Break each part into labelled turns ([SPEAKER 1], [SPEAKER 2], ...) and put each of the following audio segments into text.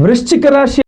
[SPEAKER 1] ವೃಶ್ಚಿಕ ರಾಶಿ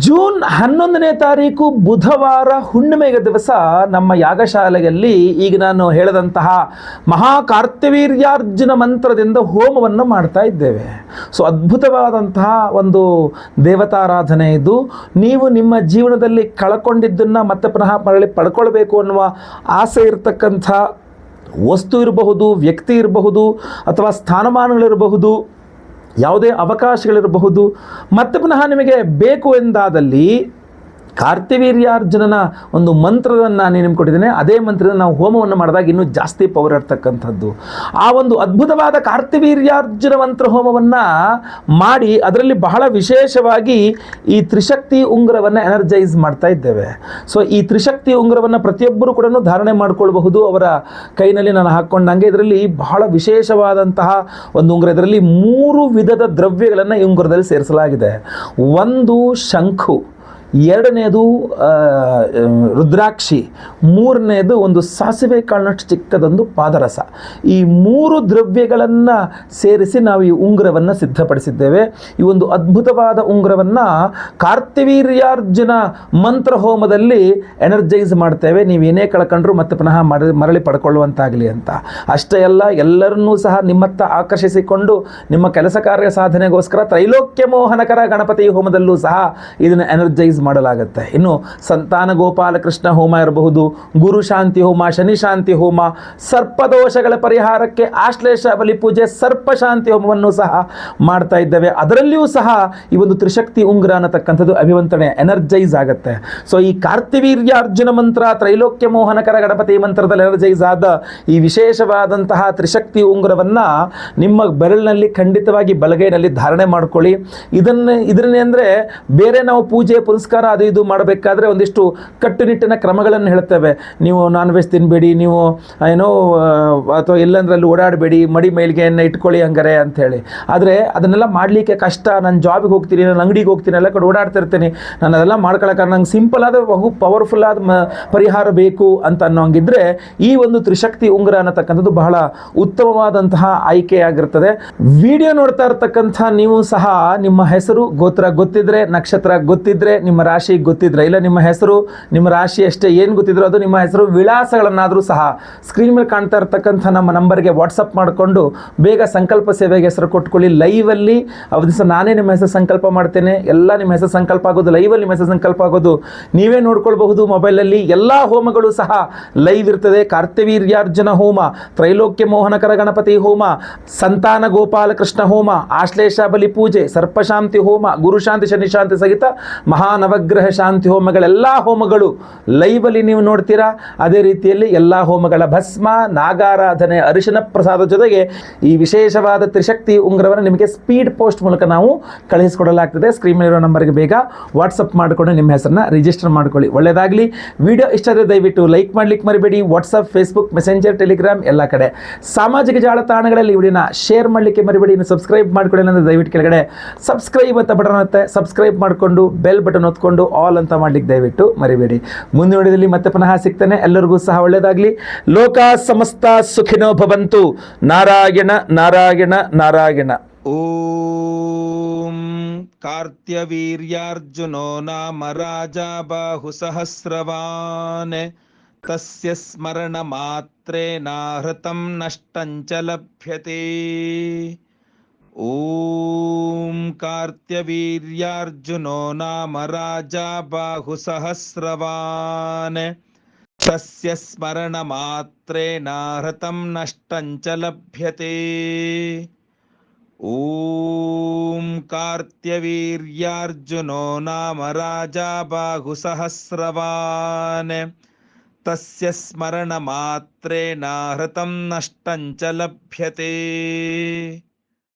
[SPEAKER 1] ಜೂನ್ 11ನೇ ತಾರೀಕು ಬುಧವಾರ ಹುಣ್ಣಿಮೆಯ ದಿವಸ ನಮ್ಮ ಯಾಗಶಾಲೆಯಲ್ಲಿ ಈಗ ನಾನು ಹೇಳಿದಂತಹ ಮಹಾಕಾರ್ತವೀರ್ಯಾರ್ಜುನ ಮಂತ್ರದಿಂದ ಹೋಮವನ್ನು ಮಾಡ್ತಾ ಇದ್ದೇವೆ. ಸೊ ಅದ್ಭುತವಾದಂತಹ ಒಂದು ದೇವತಾರಾಧನೆ ಇದು. ನೀವು ನಿಮ್ಮ ಜೀವನದಲ್ಲಿ ಕಳ್ಕೊಂಡಿದ್ದನ್ನು ಮತ್ತೆ ಪುನಃ ಮರಳಿ ಪಡ್ಕೊಳ್ಬೇಕು ಅನ್ನುವ ಆಸೆ ಇರತಕ್ಕಂಥ ವಸ್ತು ಇರಬಹುದು, ವ್ಯಕ್ತಿ ಇರಬಹುದು, ಅಥವಾ ಸ್ಥಾನಮಾನಗಳಿರಬಹುದು, ಯಾವುದೇ ಅವಕಾಶಗಳಿರಬಹುದು, ಮತ್ತೆ ಪುನಃ ನಿಮಗೆ ಬೇಕು ಎಂದಾದಲ್ಲಿ ಕಾರ್ತಿವೀರ್ಯಾರ್ಜುನನ ಒಂದು ಮಂತ್ರವನ್ನು ನಾನು ನಿಮ್ಗೆ ಕೊಟ್ಟಿದ್ದೇನೆ. ಅದೇ ಮಂತ್ರದ ನಾವು ಹೋಮವನ್ನು ಮಾಡಿದಾಗ ಇನ್ನೂ ಜಾಸ್ತಿ ಪವರ್ ಇರ್ತಕ್ಕಂಥದ್ದು. ಆ ಒಂದು ಅದ್ಭುತವಾದ ಕಾರ್ತಿವೀರ್ಯಾರ್ಜುನ ಮಂತ್ರ ಹೋಮವನ್ನು ಮಾಡಿ ಅದರಲ್ಲಿ ಬಹಳ ವಿಶೇಷವಾಗಿ ಈ ತ್ರಿಶಕ್ತಿ ಉಂಗುರವನ್ನು ಎನರ್ಜೈಸ್ ಮಾಡ್ತಾ ಇದ್ದೇವೆ. ಸೊ ಈ ತ್ರಿಶಕ್ತಿ ಉಂಗುರವನ್ನು ಪ್ರತಿಯೊಬ್ಬರು ಕೂಡ ಧಾರಣೆ ಮಾಡಿಕೊಳ್ಬಹುದು. ಅವರ ಕೈನಲ್ಲಿ ನಾನು ಹಾಕ್ಕೊಂಡಂಗೆ ಇದರಲ್ಲಿ ಬಹಳ ವಿಶೇಷವಾದಂತಹ ಒಂದು ಉಂಗುರ. ಇದರಲ್ಲಿ 3 ವಿಧದ ದ್ರವ್ಯಗಳನ್ನು ಈ ಉಂಗುರದಲ್ಲಿ ಸೇರಿಸಲಾಗಿದೆ. ಒಂದು ಶಂಖು, ಎರಡನೇದು ರುದ್ರಾಕ್ಷಿ, ಮೂರನೇದು ಒಂದು ಸಾಸಿವೆ ಕಾಳಿನಷ್ಟು ಚಿಕ್ಕದೊಂದು ಪಾದರಸ. ಈ 3 ದ್ರವ್ಯಗಳನ್ನು ಸೇರಿಸಿ ನಾವು ಈ ಉಂಗುರವನ್ನು ಸಿದ್ಧಪಡಿಸಿದ್ದೇವೆ. ಈ ಒಂದು ಅದ್ಭುತವಾದ ಉಂಗುರವನ್ನು ಕಾರ್ತಿವೀರ್ಯಾರ್ಜುನ ಮಂತ್ರ ಹೋಮದಲ್ಲಿ ಎನರ್ಜೈಸ್ ಮಾಡ್ತೇವೆ. ನೀವೇನೇ ಕಳ್ಕೊಂಡ್ರು ಮತ್ತೆ ಪುನಃ ಮರಳಿ ಪಡ್ಕೊಳ್ಳುವಂತಾಗಲಿ ಅಂತ. ಅಷ್ಟೇ ಅಲ್ಲ, ಎಲ್ಲರನ್ನೂ ಸಹ ನಿಮ್ಮತ್ತ ಆಕರ್ಷಿಸಿಕೊಂಡು ನಿಮ್ಮ ಕೆಲಸ ಕಾರ್ಯ ಸಾಧನೆಗೋಸ್ಕರ ತ್ರೈಲೋಕ್ಯ ಮೋಹನಕರ ಗಣಪತಿ ಹೋಮದಲ್ಲೂ ಸಹ ಇದನ್ನು ಎನರ್ಜೈಸ್ ಮಾಡಲಾಗುತ್ತೆ. ಇನ್ನು ಸಂತಾನ ಗೋಪಾಲ ಕೃಷ್ಣ ಹೋಮ ಇರಬಹುದು, ಗುರು ಶಾಂತಿ ಹೋಮ, ಶನಿ ಶಾಂತಿ ಹೋಮ, ಸರ್ಪದೋಷಗಳ ಪರಿಹಾರಕ್ಕೆ ಆಶ್ಲೇಷ ಬಲಿ ಪೂಜೆ, ಸರ್ಪ ಶಾಂತಿ ಹೋಮವನ್ನು ಸಹ ಮಾಡ್ತಾ ಇದ್ದೇವೆ. ಅದರಲ್ಲಿಯೂ ಸಹ ಈ ಒಂದು ತ್ರಿಶಕ್ತಿ ಉಂಗುರ ಅನ್ನತಕ್ಕಂಥದ್ದು ಅಭಿವಂತನೆ ಎನರ್ಜೈಸ್ ಆಗುತ್ತೆ. ಸೊ ಈ ಕಾರ್ತಿವೀರ್ಯಾರ್ಜುನ ಮಂತ್ರ, ತ್ರೈಲೋಕ್ಯ ಮೋಹನಕರ ಗಣಪತಿ ಮಂತ್ರದಲ್ಲಿ ಎನರ್ಜೈಸ್ ಆದ ಈ ವಿಶೇಷವಾದಂತಹ ತ್ರಿಶಕ್ತಿ ಉಂಗುರವನ್ನು ನಿಮ್ಮ ಬೆರಳಿನಲ್ಲಿ ಖಂಡಿತವಾಗಿ ಬಲಗೈನಲ್ಲಿ ಧಾರಣೆ ಮಾಡ್ಕೊಳ್ಳಿ. ಇದನ್ನೇ ಅಂದರೆ ಬೇರೆ ನಾವು ಪೂಜೆ ಪುನಸ್ಕಾರ ಅದು ಇದು ಮಾಡಬೇಕಾದ್ರೆ ಒಂದಿಷ್ಟು ಕಟ್ಟುನಿಟ್ಟಿನ ಕ್ರಮಗಳನ್ನು ಹೇಳ್ತೇವೆ. ನೀವು ನಾನ್ ವೆಜ್ ತಿನ್ನಬೇಡಿ, ನೀವು ಅಥವಾ ಎಲ್ಲಂದ್ರಲ್ಲಿ ಓಡಾಡಬೇಡಿ, ಮಡಿ ಮೈಲಿಗೆಯನ್ನು ಇಟ್ಕೊಳ್ಳಿ ಹಂಗಾರೆ ಅಂಥೇಳಿ. ಆದರೆ ಅದನ್ನೆಲ್ಲ ಮಾಡಲಿಕ್ಕೆ ಕಷ್ಟ. ನಾನು ಜಾಬಿಗೆ ಹೋಗ್ತೀನಿ, ನಾನು ಅಂಗಡಿಗೆ ಹೋಗ್ತೀನಿ, ಎಲ್ಲ ಕಡೆ ಓಡಾಡ್ತಿರ್ತೀನಿ, ನಾನು ಅದೆಲ್ಲ ಮಾಡ್ಕೊಳ್ಳೋಕೆ ನಂಗೆ ಸಿಂಪಲ್ ಆದ ಪವರ್ಫುಲ್ ಆದ ಪರಿಹಾರ ಬೇಕು ಅಂತ ಅನ್ನೋಂಗಿದ್ರೆ ಈ ಒಂದು ತ್ರಿಶಕ್ತಿ ಉಂಗುರ ಅನ್ನತಕ್ಕಂಥದ್ದು ಬಹಳ ಉತ್ತಮವಾದಂತಹ ಆಯ್ಕೆಯಾಗಿರ್ತದೆ. ವಿಡಿಯೋ ನೋಡ್ತಾ ಇರ್ತಕ್ಕಂಥ ನೀವು ಸಹ ನಿಮ್ಮ ಹೆಸರು ಗೋತ್ರ ಗೊತ್ತಿದ್ರೆ, ನಕ್ಷತ್ರ ಗೊತ್ತಿದ್ರೆ, ನಿಮ್ಮ ರಾಶಿ ಗೊತ್ತಿದ್ರೆ, ಇಲ್ಲ ನಿಮ್ಮ ಹೆಸರು ನಿಮ್ಮ ರಾಶಿ ಅಷ್ಟೇ ಏನು ಗೊತ್ತಿದ್ರು ಅದು ನಿಮ್ಮ ಹೆಸರು ವಿಳಾಸಗಳನ್ನಾದರೂ ಸಹ ಸ್ಕ್ರೀನ್ ಮೇಲೆ ಕಾಣ್ತಾ ಇರ್ತಕ್ಕಂಥ ನಮ್ಮ ನಂಬರ್ಗೆ ವಾಟ್ಸಪ್ ಮಾಡಿಕೊಂಡು ಬೇಗ ಸಂಕಲ್ಪ ಸೇವೆಗೆ ಹೆಸರು ಕೊಟ್ಕೊಳ್ಳಿ. ಲೈವಲ್ಲಿ ದಿವಸ ನಾನೇ ನಿಮ್ಮ ಹೆಸರು ಸಂಕಲ್ಪ ಮಾಡ್ತೇನೆ. ಎಲ್ಲ ನಿಮ್ಮ ಹೆಸರು ಸಂಕಲ್ಪ ಆಗೋದು ಲೈವಲ್ಲಿ, ನಿಮ್ಮ ಹೆಸರು ಸಂಕಲ್ಪ ಆಗೋದು ನೀವೇ ನೋಡ್ಕೊಳ್ಬಹುದು ಮೊಬೈಲಲ್ಲಿ. ಎಲ್ಲ ಹೋಮಗಳು ಸಹ ಲೈವ್ ಇರ್ತದೆ. ಕಾರ್ತಿವೀರ್ಯಾರ್ಜುನ ಹೋಮ, ತ್ರೈಲೋಕ್ಯ ಮೋಹನಕರ ಗಣಪತಿ ಹೋಮ, ಸಂತಾನ ಗೋಪಾಲ ಕೃಷ್ಣ ಹೋಮ, ಆಶ್ಲೇಷ ಬಲಿ ಪೂಜೆ, ಸರ್ಪಶಾಂತಿ ಹೋಮ, ಗುರುಶಾಂತಿ ಶನಿ ಶಾಂತಿ ಸಹಿತ ಮಹಾನವಗ್ರಹ ಶಾಂತಿ ಹೋಮಗಳೆಲ್ಲ ಹೋಮಗಳು ಲೈವಲ್ಲಿ ನೀವು ನೋಡ್ತೀರಾ. ಅದೇ ರೀತಿಯಲ್ಲಿ ಎಲ್ಲ ಹೋಮಗಳ ಭಸ್ಮ, ನಾಗಾರಾಧನೆ, ಅರಿಶಿನ ಪ್ರಸಾದ ಜೊತೆಗೆ ಈ ವಿಶೇಷವಾದ ತ್ರಿಶಕ್ತಿ ಉಂಗುರವನ್ನು ನಿಮಗೆ ಸ್ಪೀಡ್ ಪೋಸ್ಟ್ ಮೂಲಕ ನಾವು ಕಳುಹಿಸಿಕೊಡಲಾಗ್ತದೆ. ಸ್ಕ್ರೀನ್ ಮೇಲಿರೋ ನಂಬರ್ಗೆ ಬೇಗ ವಾಟ್ಸಪ್ ಮಾಡಿಕೊಂಡು ನಿಮ್ಮ ಹೆಸರನ್ನ ರಿಜಿಸ್ಟರ್ ಮಾಡ್ಕೊಳ್ಳಿ. ಒಳ್ಳೆಯದಾಗಲಿ. ವಿಡಿಯೋ ಇಷ್ಟ ಆದರೆ ದಯವಿಟ್ಟು ಲೈಕ್ ಮಾಡ್ಲಿಕ್ಕೆ ಮರಿಬೇಡಿ. ವಾಟ್ಸಪ್, ಫೇಸ್ಬುಕ್, ಮೆಸೆಂಜರ್, ಟೆಲಿಗ್ರಾಮ್ ಎಲ್ಲ ಕಡೆ ಸಾಮಾಜಿಕ ಜಾಲತಾಣಗಳಲ್ಲಿ ವಿಡಿಯೋನ ಶೇರ್ ಮಾಡಲಿಕ್ಕೆ ಮರಿಬೇಡಿ. ಇನ್ನು ಸಬ್ಸ್ಕ್ರೈಬ್ ಮಾಡ್ಕೊಳ್ಳಿ ಅಂದರೆ ದಯವಿಟ್ಟು ಕೆಳಗಡೆ ಸಬ್ಸ್ಕ್ರೈಬ್ ಅಂತ ಬಟನ್ ಇರುತ್ತೆ, ಸಬ್ಸ್ಕ್ರೈಬ್ ಮಾಡಿಕೊಂಡು ಬೆಲ್ ಬಟನ್ ಒತ್ಕೊಂಡು ಆಲ್ ಅಂತ ಮಾಡ್ಲಿಕ್ಕೆ ದಯವಿಟ್ಟು ಮರಿಬೇಡಿ. ಮುಂದಿನ ವಿಡಿಯೋದಲ್ಲಿ ಮತ್ತೆ ಪುನಃ ಸಿಗ್ತೇನೆ. ಎಲ್ಲರಿಗೂ ಸಹ ಒಳ್ಳೆಯದಾಗಲಿ. ಲೋಕ ಸಮಸ್ತ ಸುಖಿನೋ ಭವಂತು. ನಾರಾಯಣ ನಾರಾಯಣ ನಾರಾಯಣ.
[SPEAKER 2] ಓಂ ಕಾರ್ತ್ಯವೀರ್ಯಾರ್ಜುನೋ ನಾಮ ರಾಜ ಬಾಹು ಸಹಸ್ರವಾನ್ ತಸ್ಯ ಸ್ಮರಣ ಮಾತ್ರೇಣ ಹೃತಂ ನಷ್ಟಂಚ ಲಭ್ಯತೆ. ಓಂ ಕಾರ್ತ್ಯವೀರ್ಯಾರ್ಜುನೋ ನಾಮ ರಾಜ ಬಾಹು ಸಹಸ್ರವಾನ್ ತಸ್ಯ ಸ್ಮರಣ ಮಾತ್ರೇಣ ಹೃತಂ ನಷ್ಟಂಚ ಲಭ್ಯತೆ. ಓಂ ಕಾರ್ತ್ಯವೀರ್ಯಾರ್ಜುನೋ ನಾಮ ರಾಜ ಬಾಹು ಸಹಸ್ರವಾನ್ ತಸ್ಯ ಸ್ಮರಣ ಮಾತ್ರೇಣ ಹೃತಂ ನಷ್ಟಂಚ ಲಭ್ಯತೆ.